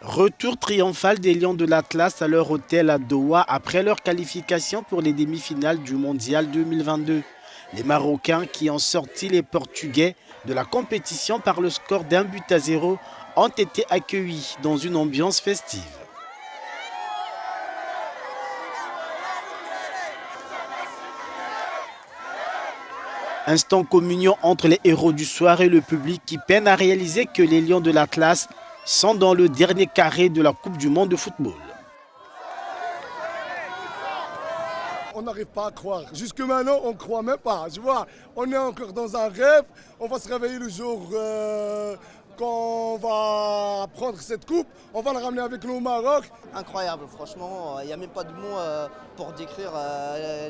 Retour triomphal des Lions de l'Atlas à leur hôtel à Doha après leur qualification pour les demi-finales du Mondial 2022. Les Marocains qui ont sorti les Portugais de la compétition par le score d'1-0 ont été accueillis dans une ambiance festive. Instant communion entre les héros du soir et le public qui peine à réaliser que les Lions de l'Atlas sont dans le dernier carré de la Coupe du Monde de football. On n'arrive pas à croire. Jusque maintenant, on ne croit même pas. Tu vois, on est encore dans un rêve. On va se réveiller le jour quand on va prendre cette coupe. On va la ramener avec nous au Maroc. Incroyable, franchement. Il n'y a même pas de mots pour décrire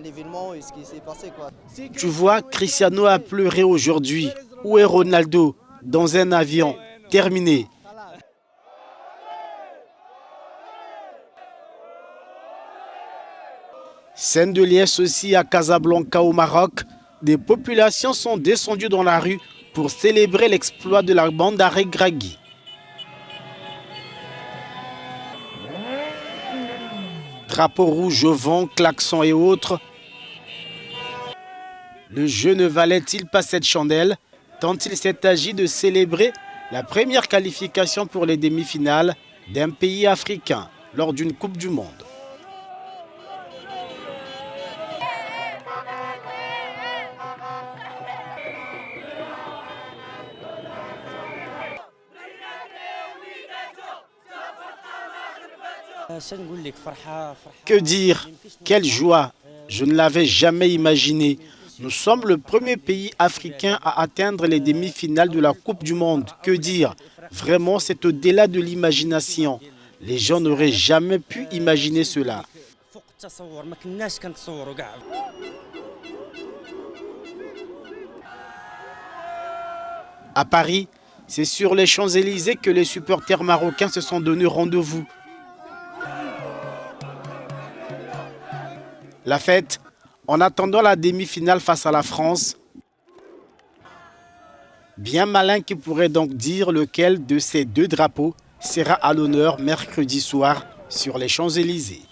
l'événement et ce qui s'est passé, quoi. Tu vois, Cristiano a pleuré aujourd'hui. Où est Ronaldo? Dans un avion. Terminé. Scène de liesse aussi à Casablanca au Maroc. Des populations sont descendues dans la rue pour célébrer l'exploit de la bande à Regragui. Drapeau rouge au vent, klaxons et autres. Le jeu ne valait-il pas cette chandelle tant il s'est agi de célébrer la première qualification pour les demi-finales d'un pays africain lors d'une Coupe du Monde. Que dire? Quelle joie! Je ne l'avais jamais imaginé. Nous sommes le premier pays africain à atteindre les demi-finales de la Coupe du Monde. Que dire? Vraiment, c'est au-delà de l'imagination. Les gens n'auraient jamais pu imaginer cela. À Paris, c'est sur les Champs-Élysées que les supporters marocains se sont donné rendez-vous. La fête, en attendant la demi-finale face à la France. Bien malin qui pourrait donc dire lequel de ces deux drapeaux sera à l'honneur mercredi soir sur les Champs-Élysées.